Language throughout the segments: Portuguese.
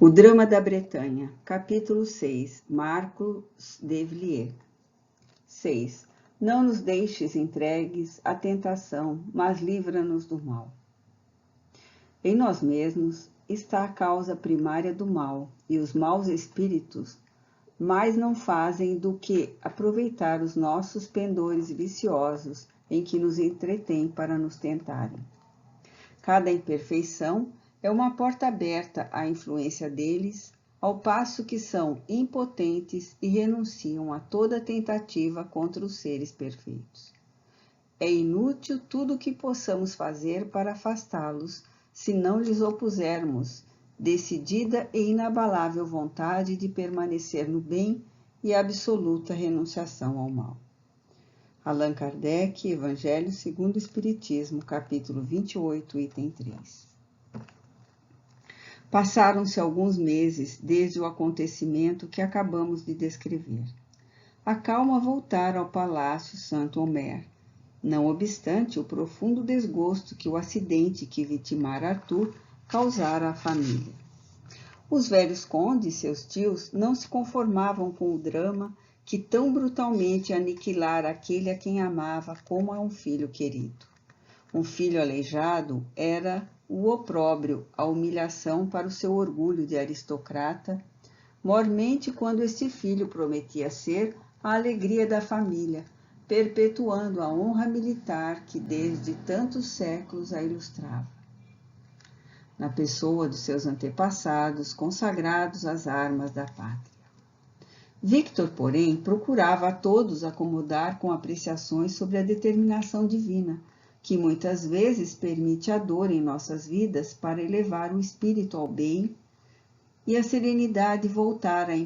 O Drama da Bretanha, capítulo 6, Marcos de Villiers. 6. Não nos deixes entregues à tentação, mas livra-nos do mal. Em nós mesmos está a causa primária do mal, e os maus espíritos mais não fazem do que aproveitar os nossos pendores viciosos em que nos entretêm para nos tentarem. Cada imperfeição é uma porta aberta à influência deles, ao passo que são impotentes e renunciam a toda tentativa contra os seres perfeitos. É inútil tudo o que possamos fazer para afastá-los, se não lhes opusermos decidida e inabalável vontade de permanecer no bem e absoluta renunciação ao mal. Allan Kardec, Evangelho segundo o Espiritismo, capítulo 28, item 3. Passaram-se alguns meses desde o acontecimento que acabamos de descrever. A calma voltara ao Palácio Saint-Omer, não obstante o profundo desgosto que o acidente que vitimara Arthur causara à família. Os velhos condes, seus tios, não se conformavam com o drama que tão brutalmente aniquilara aquele a quem amava como a um filho querido. Um filho aleijado era o opróbrio, a humilhação para o seu orgulho de aristocrata, mormente quando este filho prometia ser a alegria da família, perpetuando a honra militar que desde tantos séculos a ilustrava. Na pessoa dos seus antepassados, consagrados às armas da pátria. Victor, porém, procurava a todos acomodar com apreciações sobre a determinação divina, que muitas vezes permite a dor em nossas vidas para elevar o espírito ao bem e a serenidade voltar a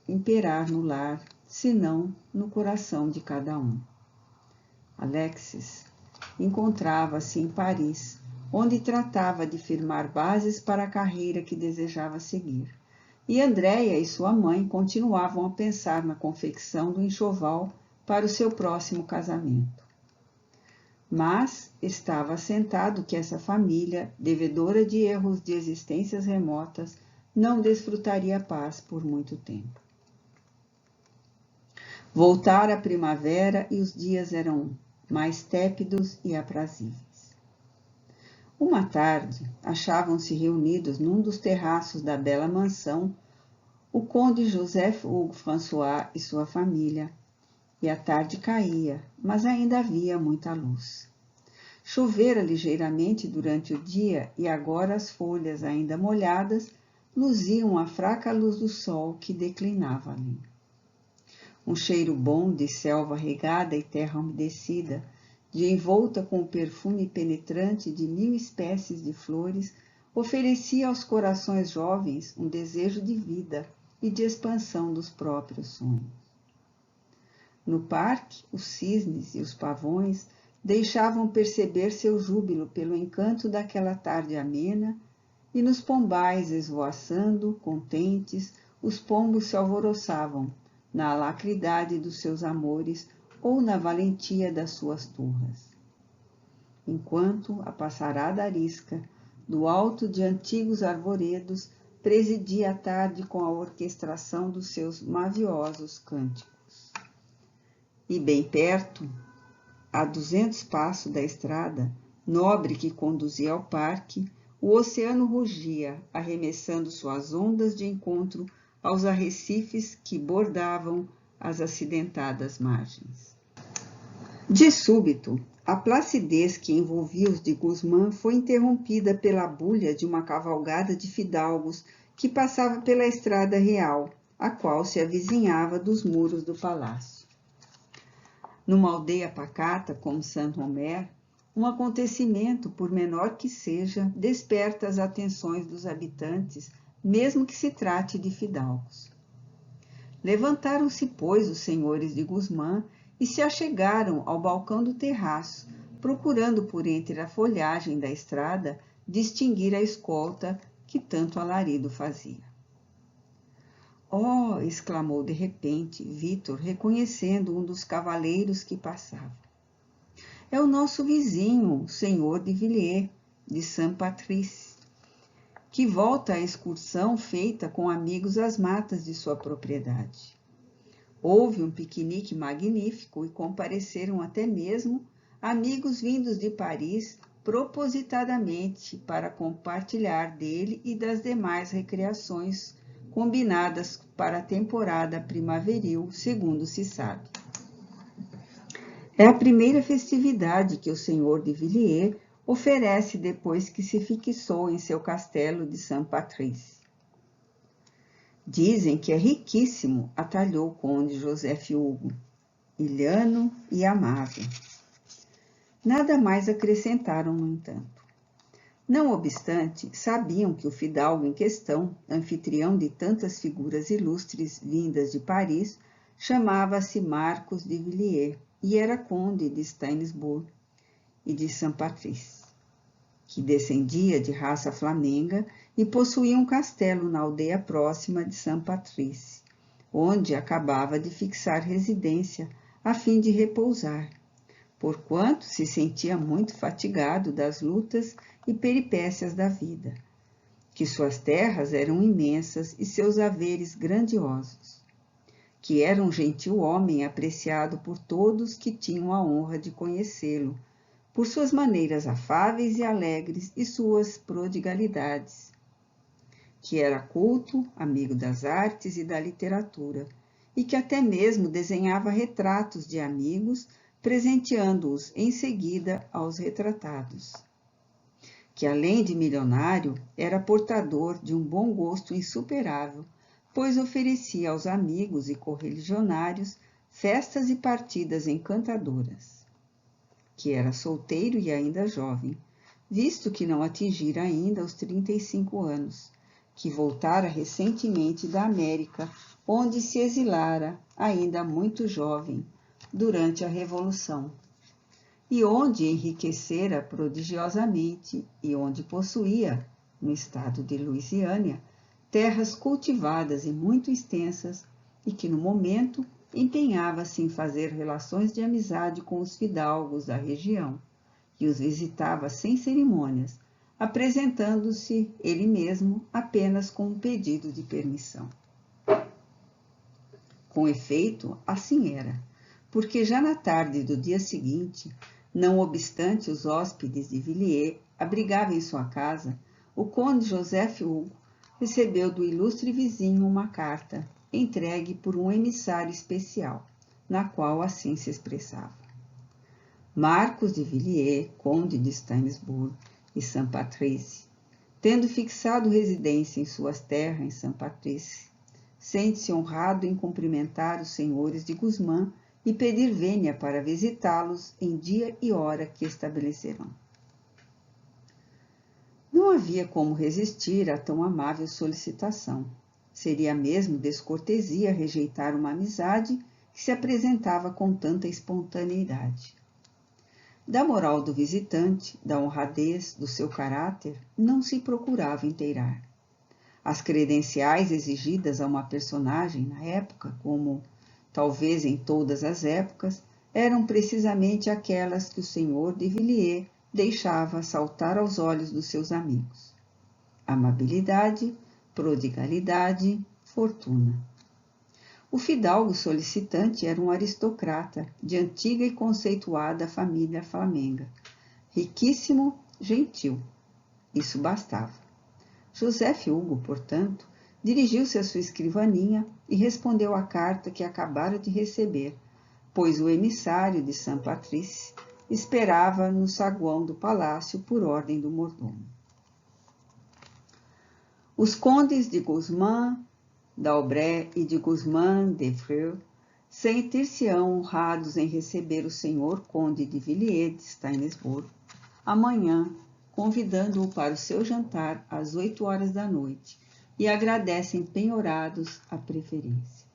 imperar no lar, se não no coração de cada um. Alexis encontrava-se em Paris, onde tratava de firmar bases para a carreira que desejava seguir. E Andréia e sua mãe continuavam a pensar na confecção do enxoval para o seu próximo casamento. Mas estava assentado que essa família, devedora de erros de existências remotas, não desfrutaria paz por muito tempo. Voltara a primavera e os dias eram mais tépidos e aprazíveis. Uma tarde, achavam-se reunidos num dos terraços da bela mansão o conde Joseph Hugo François e sua família, e a tarde caía, mas ainda havia muita luz. Chovera ligeiramente durante o dia e agora as folhas, ainda molhadas, luziam a fraca luz do sol que declinava ali. Um cheiro bom de selva regada e terra umedecida, de envolta com o perfume penetrante de 1000 espécies de flores, oferecia aos corações jovens um desejo de vida e de expansão dos próprios sonhos. No parque, os cisnes e os pavões deixavam perceber seu júbilo pelo encanto daquela tarde amena, e nos pombais esvoaçando, contentes, os pombos se alvoroçavam na alacridade dos seus amores ou na valentia das suas turras. Enquanto a passarada arisca, do alto de antigos arvoredos, presidia a tarde com a orquestração dos seus maviosos cânticos. E bem perto, a 200 passos da estrada, nobre que conduzia ao parque, o oceano rugia, arremessando suas ondas de encontro aos arrecifes que bordavam as acidentadas margens. De súbito, a placidez que envolvia os de Guzmán foi interrompida pela bulha de uma cavalgada de fidalgos que passava pela estrada real, a qual se avizinhava dos muros do palácio. Numa aldeia pacata como Saint-Omer, um acontecimento, por menor que seja, desperta as atenções dos habitantes, mesmo que se trate de fidalgos. Levantaram-se, pois, os senhores de Guzmán e se achegaram ao balcão do terraço, procurando por entre a folhagem da estrada distinguir a escolta que tanto alarido fazia. Oh! Exclamou de repente Victor, reconhecendo um dos cavaleiros que passava. É o nosso vizinho, o senhor de Villiers, de Saint-Patrice. que volta à excursão feita com amigos às matas de sua propriedade. Houve um piquenique magnífico e compareceram até mesmo amigos vindos de Paris propositadamente para compartilhar dele e das demais recreações combinadas para a temporada primaveril, segundo se sabe. É a primeira festividade que o senhor de Villiers oferece depois que se fixou em seu castelo de Saint-Patrice. Dizem que é riquíssimo, atalhou o conde Joseph Hugo, ilhano e amável. Nada mais acrescentaram, no entanto. Não obstante, sabiam que o fidalgo em questão, anfitrião de tantas figuras ilustres vindas de Paris, chamava-se Marcos de Villiers e era conde de Stainsbourg e de Saint-Patrice, que descendia de raça flamenga e possuía um castelo na aldeia próxima de Saint-Patrice, onde acabava de fixar residência a fim de repousar, porquanto se sentia muito fatigado das lutas e peripécias da vida, que suas terras eram imensas e seus haveres grandiosos, que era um gentil homem apreciado por todos que tinham a honra de conhecê-lo, por suas maneiras afáveis e alegres e suas prodigalidades, que era culto, amigo das artes e da literatura, e que até mesmo desenhava retratos de amigos, presenteando-os em seguida aos retratados. Que além de milionário, era portador de um bom gosto insuperável, pois oferecia aos amigos e correligionários festas e partidas encantadoras. Que era solteiro e ainda jovem, visto que não atingira ainda os 35 anos, que voltara recentemente da América, onde se exilara, ainda muito jovem, durante a Revolução, e onde enriquecera prodigiosamente e onde possuía, no estado de Louisiana, terras cultivadas e muito extensas, e que no momento empenhava-se em fazer relações de amizade com os fidalgos da região, e os visitava sem cerimônias, apresentando-se ele mesmo apenas com um pedido de permissão. Com efeito, assim era, porque já na tarde do dia seguinte, não obstante os hóspedes de Villiers abrigavam em sua casa, o conde Joseph Hugo recebeu do ilustre vizinho uma carta, entregue por um emissário especial, na qual assim se expressava: Marcos de Villiers, conde de Stainsbourg e Saint-Patrice, tendo fixado residência em suas terras em Saint-Patrice, sente-se honrado em cumprimentar os senhores de Guzmán e pedir vênia para visitá-los em dia e hora que estabelecerão. Não havia como resistir a tão amável solicitação. Seria mesmo descortesia rejeitar uma amizade que se apresentava com tanta espontaneidade. Da moral do visitante, da honradez do seu caráter, não se procurava inteirar. As credenciais exigidas a uma personagem na época, como talvez em todas as épocas, eram precisamente aquelas que o senhor de Villiers deixava saltar aos olhos dos seus amigos: amabilidade, prodigalidade, fortuna. O fidalgo solicitante era um aristocrata de antiga e conceituada família flamenga, riquíssimo, gentil. Isso bastava. Joseph Hugo, portanto, dirigiu-se à sua escrivaninha e respondeu à carta que acabara de receber, pois o emissário de Saint-Patrice esperava no saguão do palácio por ordem do mordomo. Os condes de Guzmán, d'Aubray e de Guzmán de Freux sentir-se-ão honrados em receber o senhor conde de Villiers de Stainsbourg amanhã, convidando-o para o seu jantar às 8 horas da noite, e agradecem penhorados a preferência.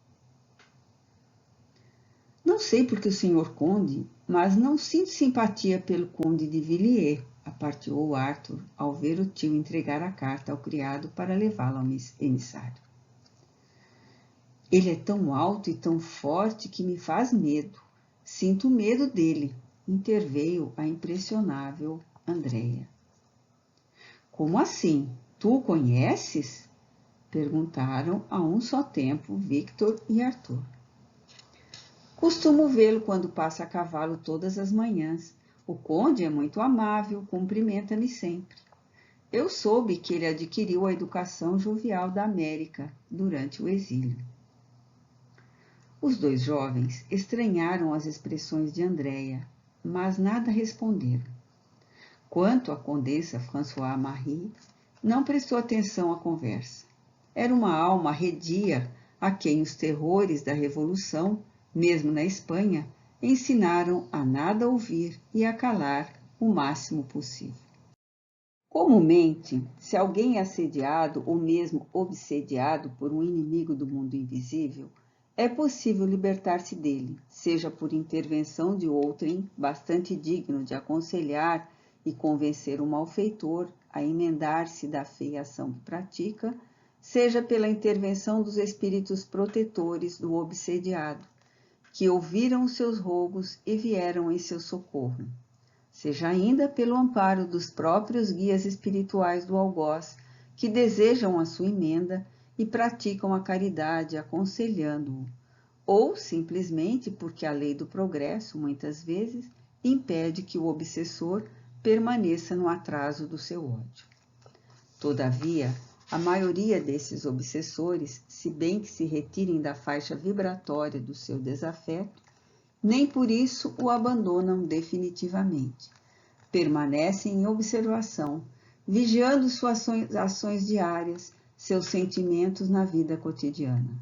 Não sei porque o senhor conde, mas não sinto simpatia pelo conde de Villiers, aparteou Arthur ao ver o tio entregar a carta ao criado para levá-la ao emissário. Ele é tão alto e tão forte que me faz medo. Sinto medo dele, interveio a impressionável Andréia. Como assim? Tu o conheces? Perguntaram a um só tempo Victor e Arthur. Costumo vê-lo quando passa a cavalo todas as manhãs. O conde é muito amável, cumprimenta-me sempre. Eu soube que ele adquiriu a educação jovial da América durante o exílio. Os dois jovens estranharam as expressões de Andréia, mas nada responderam. Quanto à condessa Françoise Marie, não prestou atenção à conversa. Era uma alma arredia a quem os terrores da Revolução, mesmo na Espanha, ensinaram a nada ouvir e a calar o máximo possível. Comumente, se alguém é assediado ou mesmo obsediado por um inimigo do mundo invisível, é possível libertar-se dele, seja por intervenção de outrem bastante digno de aconselhar e convencer o malfeitor a emendar-se da feia ação que pratica, seja pela intervenção dos espíritos protetores do obsediado, que ouviram os seus rogos e vieram em seu socorro, seja ainda pelo amparo dos próprios guias espirituais do algoz, que desejam a sua emenda e praticam a caridade aconselhando-o, ou simplesmente porque a lei do progresso, muitas vezes, impede que o obsessor permaneça no atraso do seu ódio. Todavia, a maioria desses obsessores, se bem que se retirem da faixa vibratória do seu desafeto, nem por isso o abandonam definitivamente. Permanecem em observação, vigiando suas ações diárias, seus sentimentos na vida cotidiana.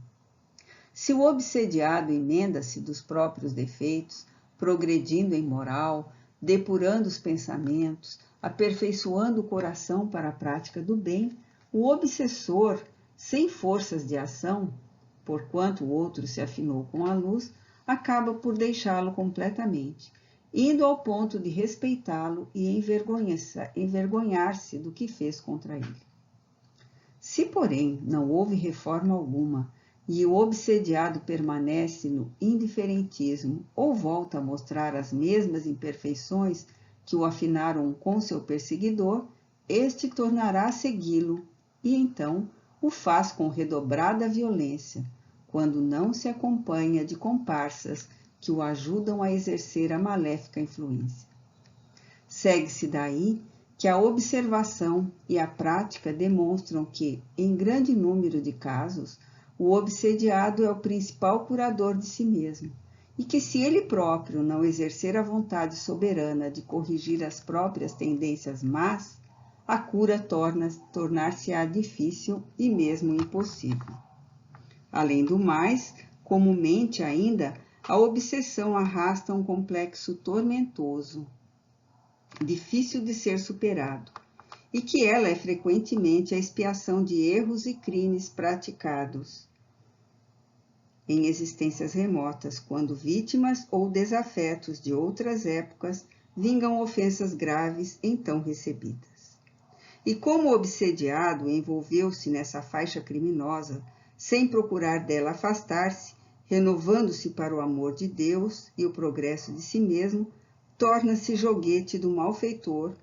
Se o obsediado emenda-se dos próprios defeitos, progredindo em moral, depurando os pensamentos, aperfeiçoando o coração para a prática do bem, o obsessor, sem forças de ação, porquanto o outro se afinou com a luz, acaba por deixá-lo completamente, indo ao ponto de respeitá-lo e envergonhar-se do que fez contra ele. Se, porém, não houve reforma alguma e o obsediado permanece no indiferentismo ou volta a mostrar as mesmas imperfeições que o afinaram com seu perseguidor, este tornará a segui-lo e então o faz com redobrada violência, quando não se acompanha de comparsas que o ajudam a exercer a maléfica influência. Segue-se daí que a observação e a prática demonstram que, em grande número de casos, o obsediado é o principal curador de si mesmo, e que se ele próprio não exercer a vontade soberana de corrigir as próprias tendências más, a cura tornar-se-á difícil e mesmo impossível. Além do mais, comumente ainda, a obsessão arrasta um complexo tormentoso, difícil de ser superado, e que ela é frequentemente a expiação de erros e crimes praticados em existências remotas, quando vítimas ou desafetos de outras épocas vingam ofensas graves então recebidas. E como o obsediado envolveu-se nessa faixa criminosa, sem procurar dela afastar-se, renovando-se para o amor de Deus e o progresso de si mesmo, torna-se joguete do malfeitor,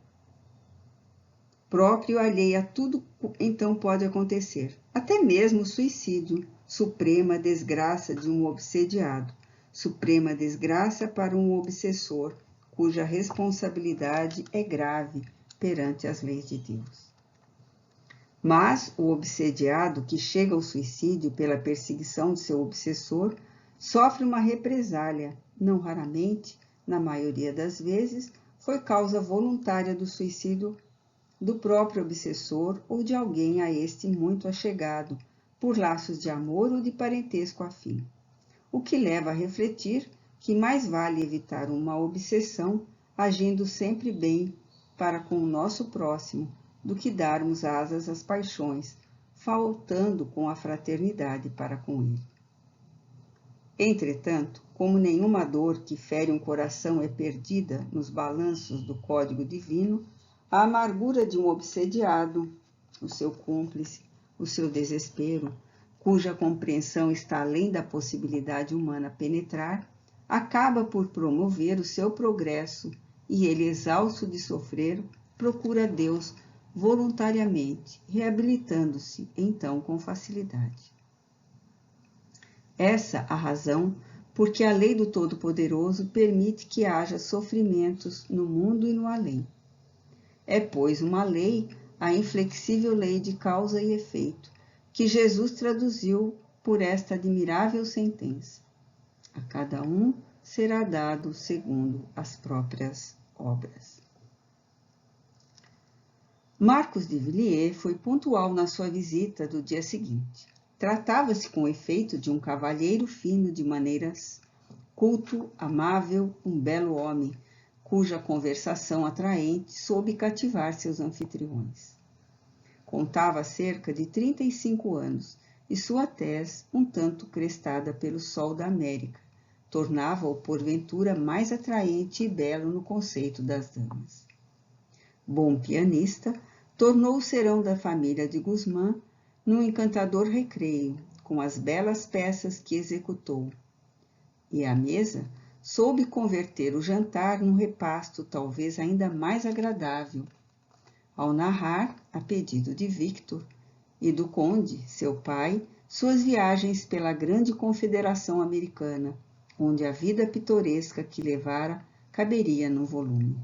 próprio alheio a tudo então pode acontecer, até mesmo o suicídio, suprema desgraça de um obsediado, suprema desgraça para um obsessor, cuja responsabilidade é grave perante as leis de Deus. Mas o obsediado que chega ao suicídio pela perseguição de seu obsessor sofre uma represália, não raramente, na maioria das vezes, foi causa voluntária do suicídio do próprio obsessor ou de alguém a este muito achegado, por laços de amor ou de parentesco afim. O que leva a refletir que mais vale evitar uma obsessão agindo sempre bem para com o nosso próximo, do que darmos asas às paixões, faltando com a fraternidade para com ele. Entretanto, como nenhuma dor que fere um coração é perdida nos balanços do código divino, a amargura de um obsediado, o seu cúmplice, o seu desespero, cuja compreensão está além da possibilidade humana penetrar, acaba por promover o seu progresso e ele, exausto de sofrer, procura Deus voluntariamente, reabilitando-se então com facilidade. Essa a razão porque a lei do Todo-Poderoso permite que haja sofrimentos no mundo e no além. É, pois, uma lei, a inflexível lei de causa e efeito, que Jesus traduziu por esta admirável sentença: a cada um será dado segundo as próprias obras. Marcos de Villiers foi pontual na sua visita do dia seguinte. Tratava-se com efeito de um cavalheiro fino de maneiras, culto, amável, um belo homem, cuja conversação atraente soube cativar seus anfitriões. Contava cerca de 35 anos e sua tez, um tanto crestada pelo sol da América, tornava-o porventura mais atraente e belo no conceito das damas. Bom pianista, tornou o serão da família de Guzmán num encantador recreio, com as belas peças que executou. E à mesa, soube converter o jantar num repasto talvez ainda mais agradável, ao narrar, a pedido de Victor e do conde, seu pai, suas viagens pela grande confederação americana, onde a vida pitoresca que levara caberia num volume.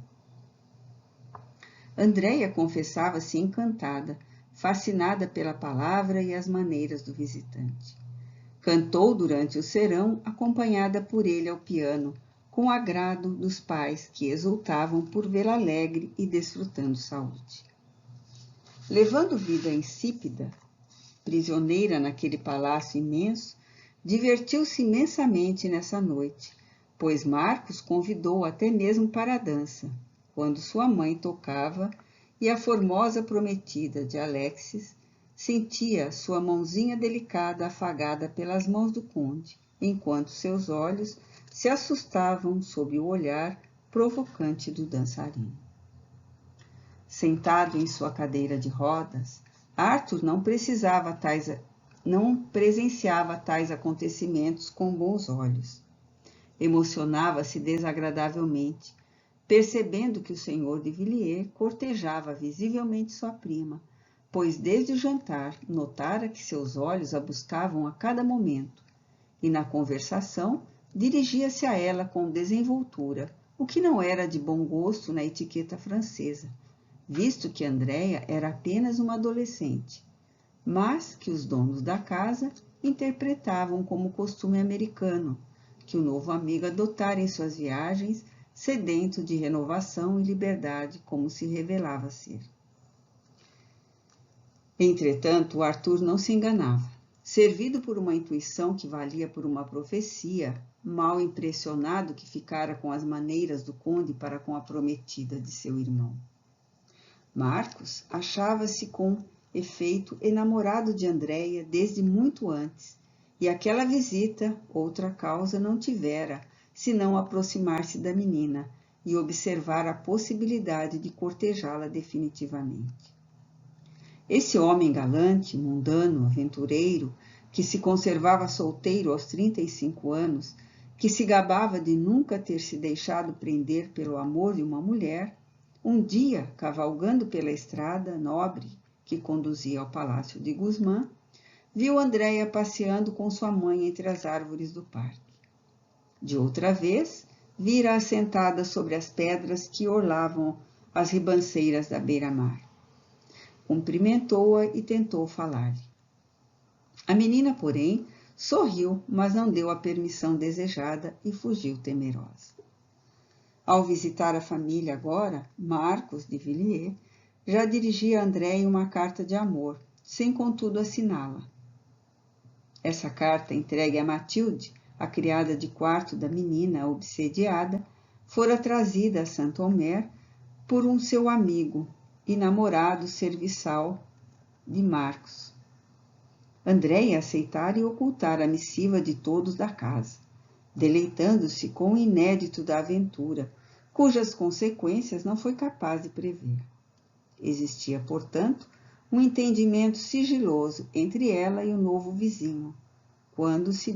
Andréia confessava-se encantada, fascinada pela palavra e as maneiras do visitante. Cantou durante o serão, acompanhada por ele ao piano, com agrado dos pais que exultavam por vê-la alegre e desfrutando saúde. Levando vida insípida, prisioneira naquele palácio imenso, divertiu-se imensamente nessa noite, pois Marcos convidou até mesmo para a dança, quando sua mãe tocava e a formosa prometida de Alexis sentia sua mãozinha delicada afagada pelas mãos do conde, enquanto seus olhos se assustavam sob o olhar provocante do dançarino. Sentado em sua cadeira de rodas, Arthur não presenciava tais acontecimentos com bons olhos. Emocionava-se desagradavelmente, percebendo que o senhor de Villiers cortejava visivelmente sua prima, pois desde o jantar notara que seus olhos a buscavam a cada momento, e na conversação dirigia-se a ela com desenvoltura, o que não era de bom gosto na etiqueta francesa, visto que Andréia era apenas uma adolescente, mas que os donos da casa interpretavam como costume americano, que o novo amigo adotara em suas viagens, sedento de renovação e liberdade, como se revelava ser. Entretanto, Arthur não se enganava. Servido por uma intuição que valia por uma profecia, mal impressionado que ficara com as maneiras do conde para com a prometida de seu irmão. Marcos achava-se com efeito enamorado de Andréia desde muito antes, e aquela visita, outra causa não tivera, senão aproximar-se da menina e observar a possibilidade de cortejá-la definitivamente. Esse homem galante, mundano, aventureiro, que se conservava solteiro aos 35 anos, que se gabava de nunca ter se deixado prender pelo amor de uma mulher, um dia, cavalgando pela estrada nobre que conduzia ao palácio de Guzmán, viu Andréia passeando com sua mãe entre as árvores do parque. De outra vez, vira-a sentada sobre as pedras que orlavam as ribanceiras da beira-mar. Cumprimentou-a e tentou falar-lhe. A menina, porém, sorriu, mas não deu a permissão desejada e fugiu temerosa. Ao visitar a família agora, Marcos de Villiers já dirigia a Andréia uma carta de amor, sem contudo assiná-la. Essa carta, entregue a Mathilde, a criada de quarto da menina obsediada, fora trazida a Saint-Omer por um seu amigo e namorado serviçal de Marcos. Andréia aceitara e ocultara a missiva de todos da casa, deleitando-se com o inédito da aventura, cujas consequências não foi capaz de prever. Existia, portanto, um entendimento sigiloso entre ela e o novo vizinho, quando se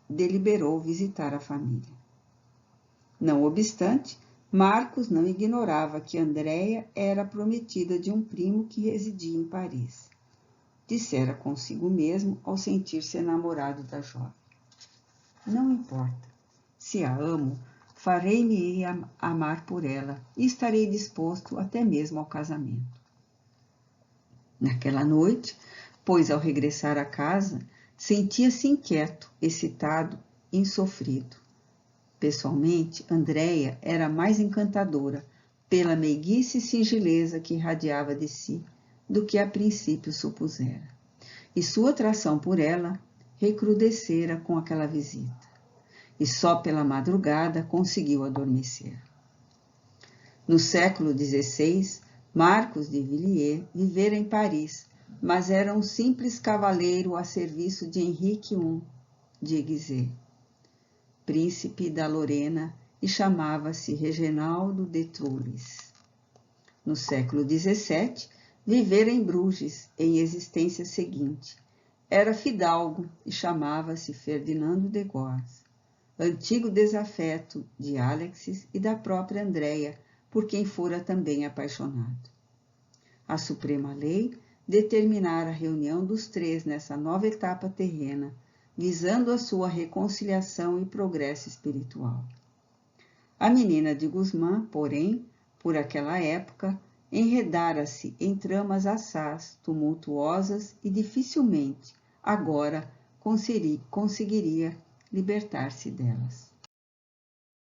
deliberou visitar a família. Não obstante, Marcos não ignorava que Andréia era prometida de um primo que residia em Paris. Dissera consigo mesmo ao sentir-se enamorado da jovem. Não importa. Se a amo, farei-me amar por ela e estarei disposto até mesmo ao casamento. Naquela noite, pois ao regressar à casa, sentia-se inquieto, excitado, insofrido. Pessoalmente, Andréia era mais encantadora, pela meiguice e singeleza que irradiava de si, do que a princípio supusera. E sua atração por ela recrudescera com aquela visita. E só pela madrugada conseguiu adormecer. No século XVI, Marcos de Villiers vivera em Paris, mas era um simples cavaleiro a serviço de Henrique I de Guise, príncipe da Lorena, e chamava-se Reginaldo de Trulles. No século XVII, vivera em Bruges, em existência seguinte. Era fidalgo e chamava-se Ferdinando de Gois, antigo desafeto de Alexis e da própria Andréia, por quem fora também apaixonado. A Suprema Lei determinara a reunião dos três nessa nova etapa terrena, visando a sua reconciliação e progresso espiritual. A menina de Guzmán, porém, por aquela época, enredara-se em tramas assaz, tumultuosas e dificilmente, agora, conseguiria libertar-se delas.